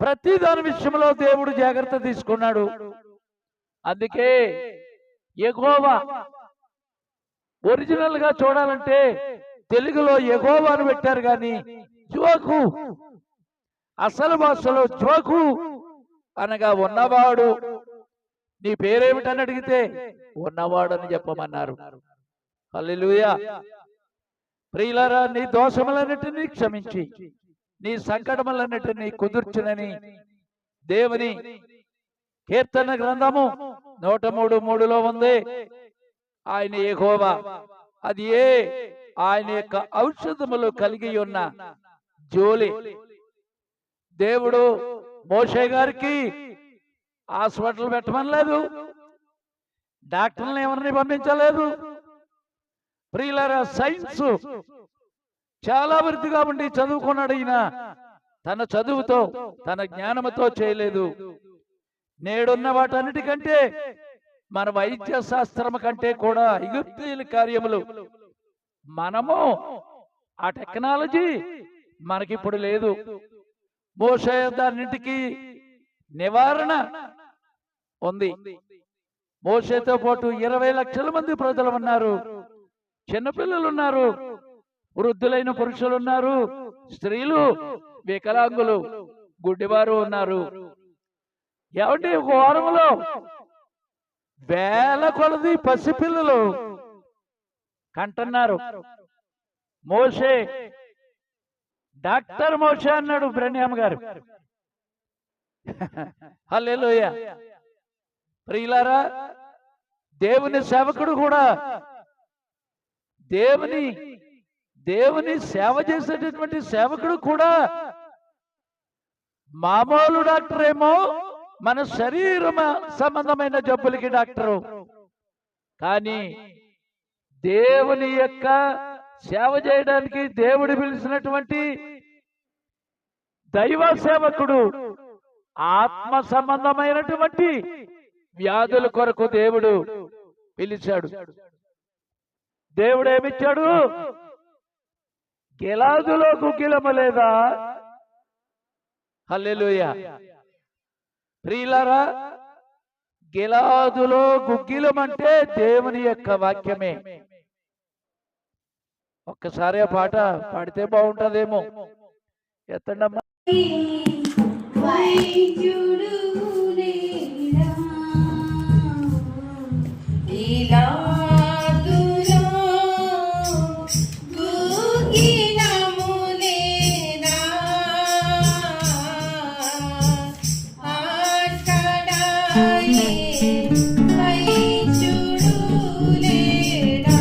S3: ప్రతి దాని విషయంలో దేవుడు జాగ్రత్త తీసుకున్నాడు. అందుకే యెహోవా ఒరిజినల్ గా చూడాలంటే తెలుగులో యెహోవాను పెట్టారు, కానీ జోకు, అసలు భాషలో జోకు అనగా ఉన్నవాడు. నీ పేరేమిటని అడిగితే ఉన్నవాడు అని చెప్పమన్నారు. హల్లెలూయా. ప్రియులారా, నీ దోషములన్నిటినీ క్షమించి నీ సంకటములన్నిటినీ కుదుర్చునని దేవుని కీర్తన గ్రంథము 103:3లో ఉంది. ఆయన యెహోవా, అది ఆయన యొక్క ఔషధములు కలిగి ఉన్న జోలి. దేవుడు మోషే గారికి హాస్పిటల్ పెట్టమనలేదు, డాక్టర్లను ఎవరిని పంపించలేదు. ప్రియులారా, సైన్స్ చాలా వృద్ధిగా ఉండి చదువుకున్నాడు. ఈయన తన చదువుతో, తన జ్ఞానముతో చేయలేదు. నేడున్న వాటన్నిటికంటే మన వైద్య శాస్త్రం కంటే కూడా ఐగుప్తీయుల కార్యములు, మనము ఆ టెక్నాలజీ మనకిప్పుడు లేదు. మోషే దాన్నింటికి నివారణ ఉంది. మోషేతో పాటు 20 లక్షల మంది ప్రజలు ఉన్నారు. చిన్నపిల్లలు ఉన్నారు, వృద్ధులైన పురుషులు ఉన్నారు, స్త్రీలు, వికలాంగులు, గుడ్డివారు ఉన్నారు. ఏమంటే ఒక వారంలో వేల కొలది పసిపిల్లలు కంటున్నారు. మోషే, డాక్టర్ మోషే అన్నాడు బ్రహ్మ గారు. హల్లెలూయా. ప్రియులారా, దేవుని సేవకుడు కూడా, దేవుని సేవ చేసేటటువంటి సేవకుడు కూడా మామూలు డాక్టర్ ఏమో, మన శరీరం సంబంధమైన జబ్బులకి డాక్టరు, కానీ దేవుని యొక్క సేవ చేయడానికి దేవుడు పిలిచినటువంటి దైవ సేవకుడు ఆత్మ సంబంధమైనటువంటి వ్యాధుల కొరకు దేవుడు పిలిచాడు. దేవుడు ఏమిచ్చాడు? గిలాదులో గుగ్గిలము లేదా? హల్లెలూయా. ప్రియులారా, గిలాదులో గుగ్గిలమంటే దేవుని యొక్క వాక్యమే. ఒక్కసారి ఆ పాట పాడితే బాగుంటుందేమో. ఎత్తండమ్మా.
S4: వైద్యుడు నేనా ఇలాదులో గుగ్గిలము లేదా ఆటడాయే వైద్యుడు లేదా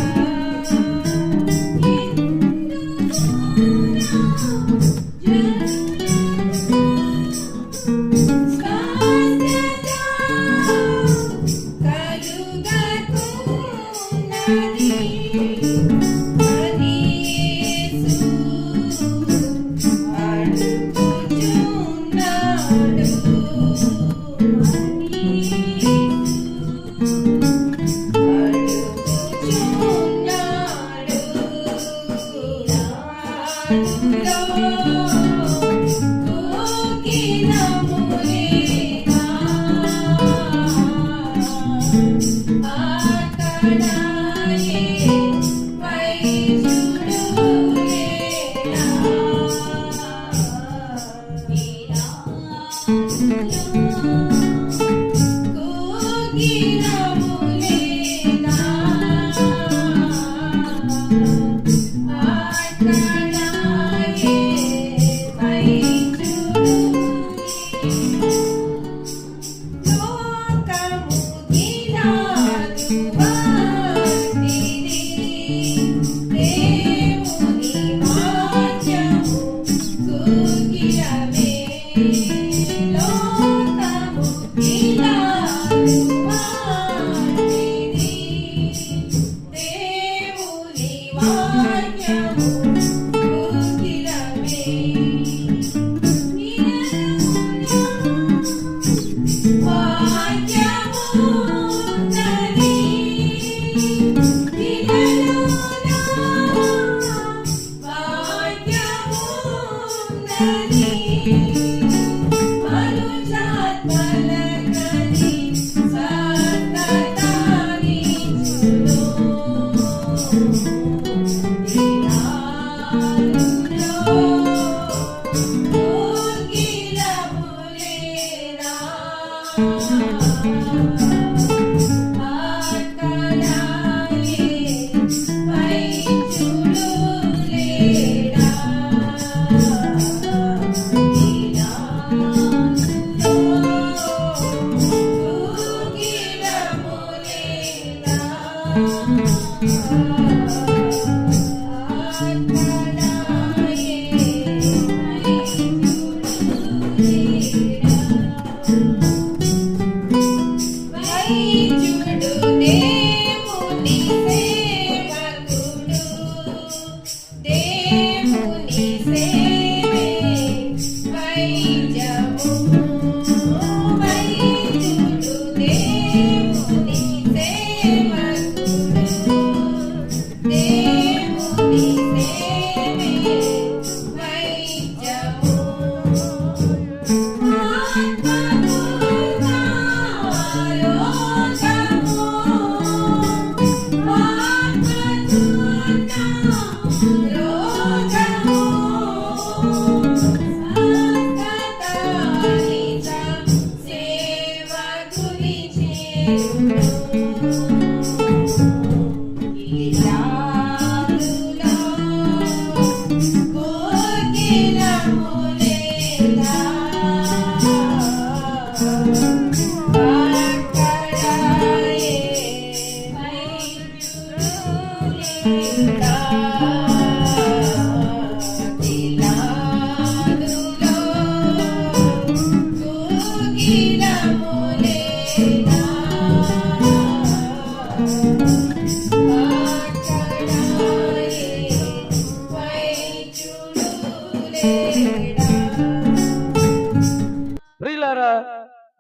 S3: ప్రియులారా,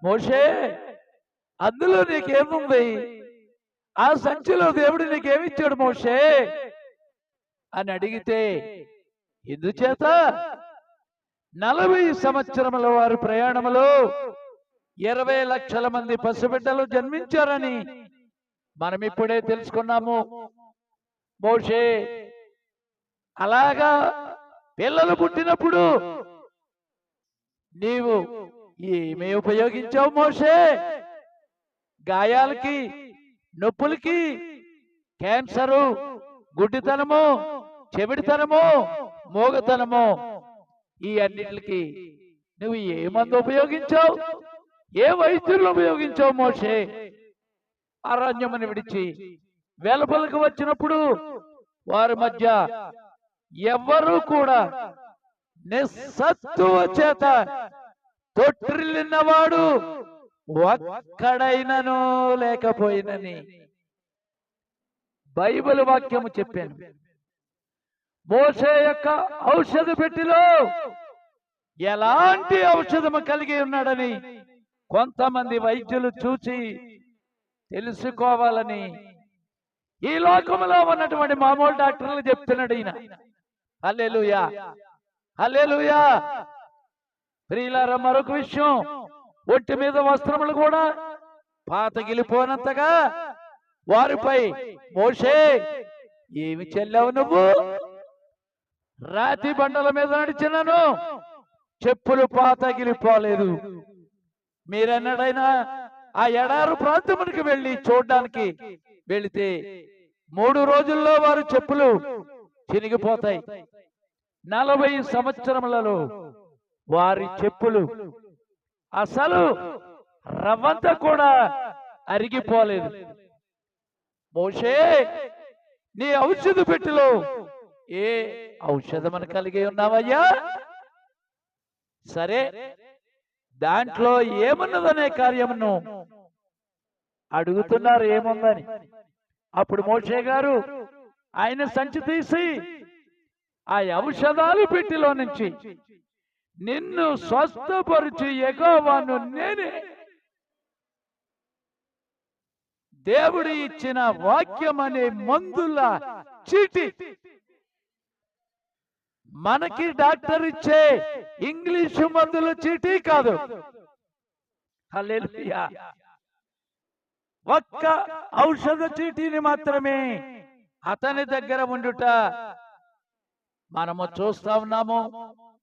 S3: మోషే అందులో నీకేముంది? ఆ సంచిలో దేవుడు నీకేమిచ్చాడు మోషే అని అడిగితే, ఎందుచేత 40 సంవత్సరముల వారి ప్రయాణములో 20 లక్షల మంది పసిబిడ్డలు జన్మించారని మనం ఇప్పుడే తెలుసుకున్నాము. మోషే అలాగా పిల్లలు పుట్టినప్పుడు నీవు ఏమి ఉపయోగించావు మోషే? గాయాలకి, నొప్పులకి, క్యాన్సరు, గుడ్డితనము, చెవిడితనము, మోగతనము, ఈ అన్నిటికి నువ్వు ఏ మందు ఉపయోగించావు? ఏ వైద్యులను ఉపయోగించావు మోషే? అరణ్యమును విడిచి వెలుపలకు వచ్చినప్పుడు వారి మధ్య ఎవ్వరూ కూడా నిస్సత్తువ చేత తొట్టిల్లినవాడు ఒక్కడైనను లేకపోయినని బైబిల్ వాక్యము చెప్పాను. మోషే యొక్క ఔషధ పెట్టిలో ఎలాంటి ఔషధము కలిగి ఉన్నాడని కొంతమంది వైద్యులు చూసి తెలుసుకోవాలని ఈ లోకంలో ఉన్నటువంటి మామూలు డాక్టర్లు చెప్తున్నాడు ఈయన. హల్లెలూయా, హల్లెలూయా. ప్రియులారా, మరొక విషయం, ఒంటి మీద వస్త్రములు కూడా పాతగిలిపోనంతగా వారిపై మోషే ఏమి చెల్లావు నువ్వు? రాతి బండల మీద నడిచినను చెప్పులు పాతగిలిపోలేదు. మీరెన్నడైనా ఆ ఎడారు ప్రాంతమునికి వెళ్ళి చూడడానికి వెళితే 3 రోజుల్లో వారు చెప్పులు చినిగిపోతాయి. 40 సంవత్సరములలో వారి చెప్పులు అసలు రవ్వంత కూడా అరిగిపోలేదు. మోషే, నీ ఔషధ పెట్టిలో ఏ ఔషధమును కలిగి ఉన్నావయ్యా? సరే, దాంట్లో ఏమున్నదనే కార్యమును అడుగుతున్నారు, ఏముందని. అప్పుడు మోషే గారు ఆయన సంచి తీసి ఆ ఔషధాలు పెట్టిలో నుంచి నిన్ను స్వస్థపరిచి యెహోవాను నేనే, దేవుడు ఇచ్చిన వాక్యం అనే మందుల చీటి, మనకి డాక్టర్ ఇచ్చే ఇంగ్లీషు మందుల చీటీ కాదు, హల్లెలూయా. ఒక్క ఔషధ చీటీని మాత్రమే అతని దగ్గర ఉండుట మనము చూస్తా ఉన్నాము.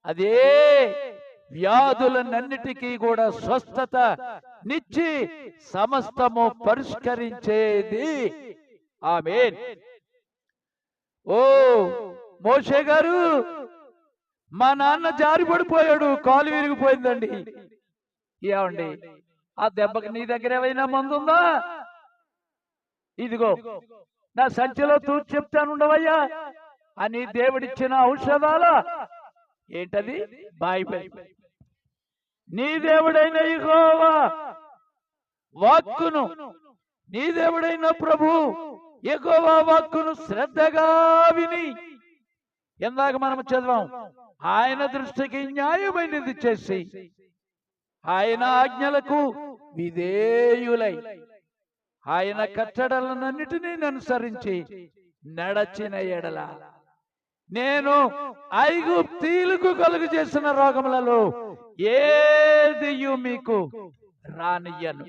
S3: అదే వ్యాధులన్నిటికీ కూడా స్వస్థత నిచ్చి సమస్తము పరిష్కరించేది. ఆమేన్. ఓ మోషే గారు, మా నాన్న జారి పడిపోయాడు, కాలు విరిగిపోయిందండి. ఏమండి, ఆ దెబ్బకి నీ దగ్గర ఏమైనా మందు ఉందా? ఇదిగో నా సంచిలో తూర్చి చెప్తానుండవయ్యా అని దేవుడిచ్చిన ఔషధాల ఏంటది? బైబిల్. నీ దేవుడైన యెహోవా వాక్కును, నీ దేవుడైన ప్రభు యెహోవా వాక్కును శ్రద్ధగా విని, ఇందాక మనం చదివాం, ఆయన దృష్టికి న్యాయమైనది చేసి ఆయన ఆజ్ఞలకు విధేయులై ఆయన కట్టడలన్నిటినీ అనుసరించి నడచిన ఎడల నేను ఐగుప్తీయులకు కలుగు చేసిన రోగములలో ఏదియు మీకు రానియ్యను.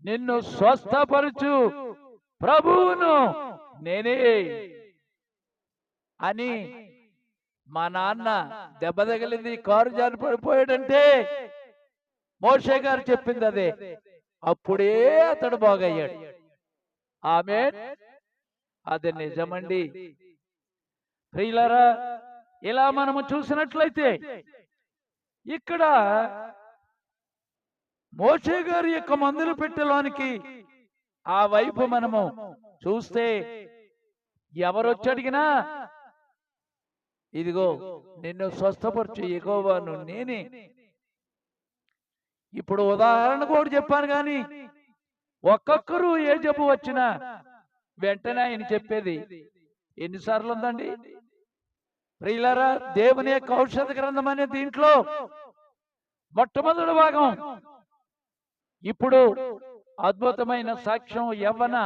S3: నిన్ను స్వస్థపరచు ప్రభువును నేనే అని మా నాన్న దెబ్బ తగిలింది, కారు జారి పడిపోయాడంటే మోషే గారు చెప్పింది అదే. అప్పుడే అతడు బాగయ్యాడు. ఆమేన్. అది నిజమండి. ప్రియులారా, ఇలా మనము చూసినట్లయితే ఇక్కడ మోషే గారి యొక్క మందులు పెట్టెలోనికి ఆ వైపు మనము చూస్తే ఎవరొచ్చి అడిగినా ఇదిగో నిన్ను స్వస్థపరచు యెహోవాను నేనే. ఇప్పుడు ఉదాహరణ కూడా చెప్పాను, కానీ ఒక్కొక్కరు ఏ జబ్బు వచ్చినా వెంటనే ఆయన చెప్పేది ఎన్నిసార్లు ఉందండి? ప్రియులారా, దేవుని యొక్క ఔషధ గ్రంథం అనే దీంట్లో మొట్టమొదటి భాగం ఇప్పుడు అద్భుతమైన సాక్ష్యం యవ్వన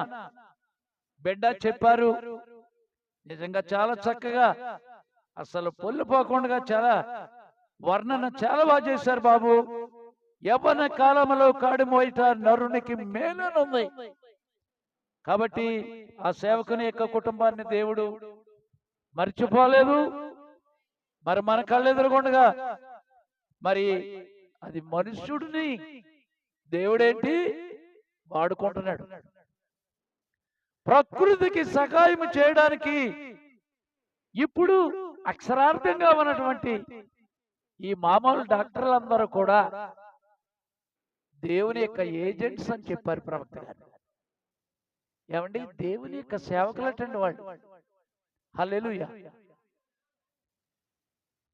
S3: బిడ్డ చెప్పారు. నిజంగా చాలా చక్కగా, అసలు పొల్లిపోకుండా చాలా వర్ణన చాలా బాగా చేశారు బాబు. యవ్వన కాలంలో కాడి మోయిట నరునికి మేలునుంది. కాబట్టి ఆ సేవకుని యొక్క కుటుంబాన్ని దేవుడు మర్చిపోలేదు. మరి మన కళ్ళెదురుగుండగా మరి అది మనుష్యుడిని దేవుడేంటి వాడుకుంటున్నాడు. ప్రకృతికి సహాయం చేయడానికి ఇప్పుడు అక్షరార్థంగా ఉన్నటువంటి ఈ మామూలు డాక్టర్లందరూ కూడా దేవుని యొక్క ఏజెంట్స్ అని చెప్పారు ప్రవక్త గారు. ఏమండి, దేవుని యొక్క సేవకులటండి వాళ్ళు. హల్లెలూయా.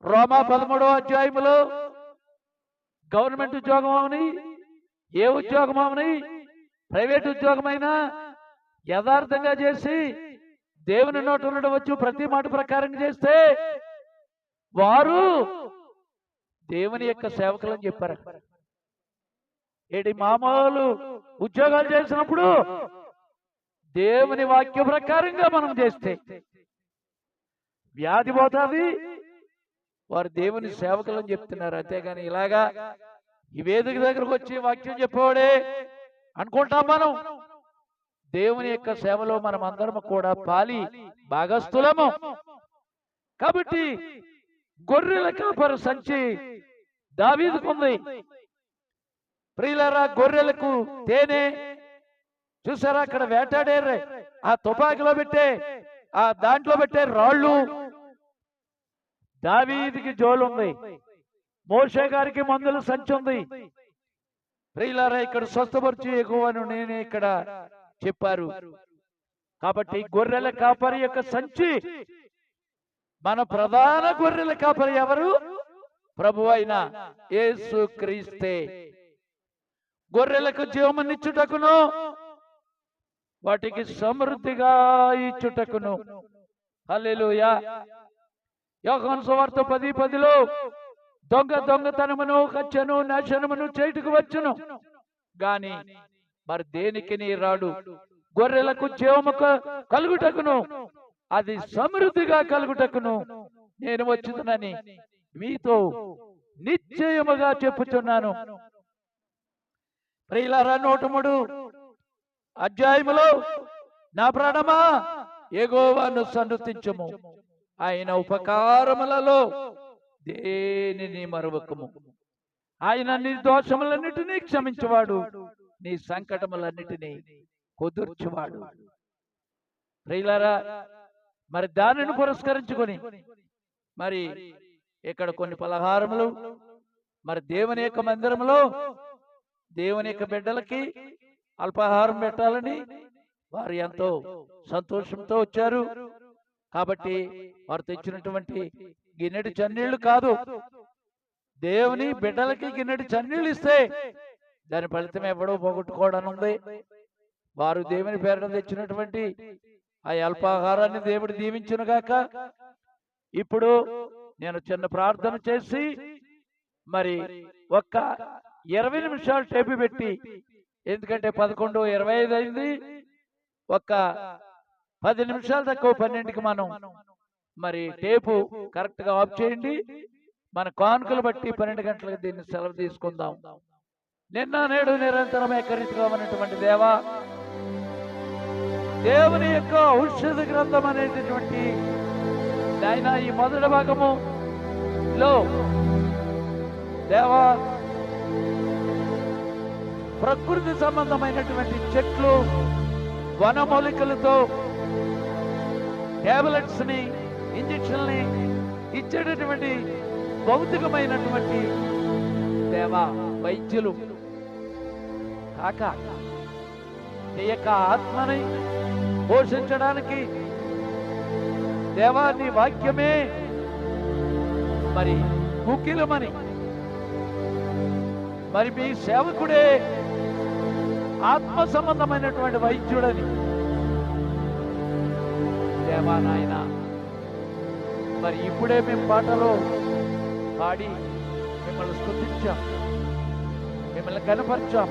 S3: రోమా 13వ అధ్యాయములో గవర్నమెంట్ ఉద్యోగం అవని, ఏ ఉద్యోగం అవని, ప్రైవేట్ ఉద్యోగమైనా యథార్థంగా చేసి దేవుని నోట ఉండడం వచ్చు ప్రతి మాట ప్రకారం చేస్తే వారు దేవుని యొక్క సేవకులని చెప్పారు. ఏడి మామూలు ఉద్యోగాలు చేసినప్పుడు దేవుని వాక్య ప్రకారంగా మనం చేస్తే వ్యాధి పోతుంది, వారు దేవుని సేవకులని చెప్తున్నారు. అంతేగాని ఇలాగా ఈ వేదిక దగ్గరకు వచ్చి వాక్యం చెప్పేవాడే అనుకుంటాం మనం. దేవుని యొక్క సేవలో మనం అందరం కూడా పాలి భాగస్థులము. కాబట్టి గొర్రెల కాపరి సంచి దావీదుకుంది. ప్రియులారా, గొర్రెలకు తేనె చూసారా, అక్కడ వేటాడారు. ఆ తుపాకీలో పెట్టే, ఆ దాంట్లో పెట్టే రాళ్ళు దావీదుకి జోలుంది. మోషే గారికి మందుల సంచి ఉంది. ప్రియులారా, ఇక్కడ స్వస్థపరిచి యెహోవాను నేనే ఇక్కడ చెప్పారు. కాబట్టి గొర్రెల కాపరి యొక్క సంచి, మన ప్రధాన గొర్రెల కాపరి ఎవరు? ప్రభువైన యేసు క్రీస్తే. గొర్రెలకు జీవమునిచ్చుటకును వాటికి సమృద్ధిగా ఇచ్చుటకును. హల్లెలూయా. యోహాను సువార్త 10:10లో దొంగతనమును హత్యను నాశనమును చేయుటకు వచ్చును, గాని మరి దేనికి నీ రాడు? గొర్రెలకు జీవము కలుగుటకును అది సమృద్ధిగా కలుగుటకును నేను వచ్చునని మీతో నిశ్చయముగా చెప్పుచున్నాను. ప్రియులారా 103 అధ్యాయములో నా ప్రాణమా యెహోవాను సన్నుతించుము, ఆయన ఉపకారములలో దేనిని మరువకము. ఆయన నీ దోషములన్నిటినీ క్షమించువాడు, నీ సంకటములన్నిటినీ కుదుర్చువాడు. ప్రియులారా, మరి దానిని పురస్కరించుకొని మరి ఇక్కడ కొన్ని పలహారములు మరి దేవుని యొక్క మందిరంలో దేవుని యొక్క బిడ్డలకి అల్పాహారం పెట్టాలని వారు ఎంతో సంతోషంతో వచ్చారు. కాబట్టి వారు తెచ్చినటువంటి గిన్నెడి చన్నీళ్లు కాదు, దేవుని బిడ్డలకి గిన్నెడి చన్నీళ్ళు ఇస్తే దాని ఫలితం ఎవడో పోగొట్టుకోవడం ఉంది. వారు దేవుని పేరున తెచ్చినటువంటి ఆ అల్పాహారాన్ని దేవుడు దీవించునుగాక. ఇప్పుడు నేను చిన్న ప్రార్థన చేసి మరి ఒక్క 20 నిమిషాలు టేపు పెట్టి, ఎందుకంటే 11:25 అయింది, ఒక్క 10 నిమిషాలు తక్కువ 12కి మనం మరి టేపు కరెక్ట్ గా ఆఫ్ చేయండి. మన కానుకలు బట్టి 12 గంటలకు దీన్ని సెలవు తీసుకుందాం. నిన్న నేడు నిరంతరం ఏకరీతిగా ఉన్నటువంటి దేవా, దేవుని యొక్క ఔషధ గ్రంథం అనేటటువంటి ఆయన ఈ మొదటి భాగములో దేవా ప్రకృతి సంబంధమైనటువంటి చెట్లు వనమూలికలతో టాబ్లెట్స్ ని ఇంజక్షన్ని ఇచ్చేటటువంటి భౌతికమైనటువంటి దేవా వైద్యులు కాక నీ యొక్క ఆత్మని పోషించడానికి దేవా నీ వాక్యమే మరి కుకిలమని మరి మీ సేవకుడే ఆత్మ సంబంధమైనటువంటి వైద్యుడని దేవా నాయన మరి ఇప్పుడే మేము పాటలో పాడి మిమ్మల్ని స్తుతించాం, మిమ్మల్ని కనపరిచాం.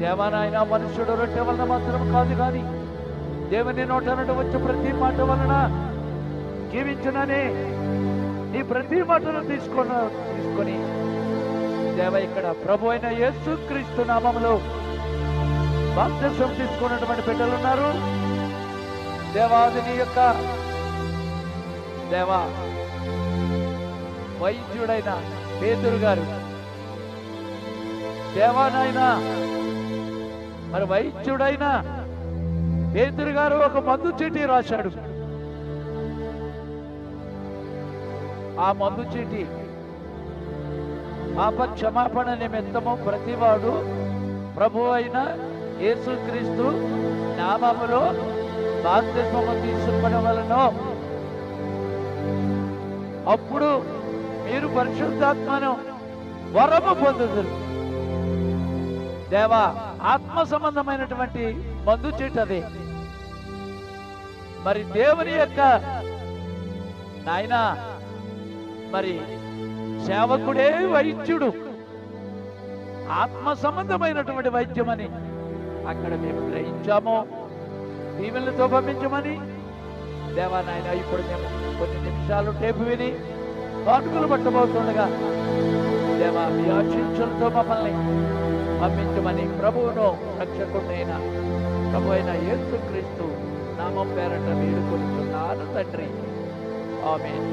S3: దేవా నాయన మనుష్యుడు రొట్టె వలన మాత్రం కాదు కానీ దేవుని నోట నుండి వచ్చే ప్రతి మాట వలన జీవించునని నీ ప్రతి మాటను తీసుకొని దేవ ఇక్కడ ప్రభు అయిన యేసుక్రీస్తు నామములో బాప్తిసం తీసుకున్నటువంటి బిడ్డలు ఉన్నారు. దేవాది నీ యొక్క దేవా వైద్యుడైన పేతురు గారు దేవానైనా మరి వైద్యుడైన పేతురు గారు ఒక మందు చీటీ రాశాడు. ఆ మందు చీటీ పాప క్షమాపణ నిమిత్తము ప్రతివాడు ప్రభు అయిన యేసుక్రీస్తు నామములో బాప్తిస్మము తీసుకొనవలెను, అప్పుడు మీరు పరిశుద్ధాత్మను వరము పొందుదురు. దేవా ఆత్మ సంబంధమైనటువంటి మందు చీటది. మరి దేవుని యొక్క నాయన మరి సేవకుడే వైద్యుడు, ఆత్మ సంబంధమైనటువంటి వైద్యమని అక్కడ మేము గ్రహించాము. దీవెనలతో పంపించమని దేవా నాయన ఇప్పుడు మేము కొన్ని నిమిషాలు టేపు విని కానుకలు పట్టబోతుండగా దేవా మీ ఆశీస్సులతో మమ్మల్ని పంపించమని ప్రభువును రక్షకుడైన ప్రభు అయిన యేసుక్రీస్తు నామం పేరట వేడుకొనుచున్నాను తండ్రి. ఆమేన్.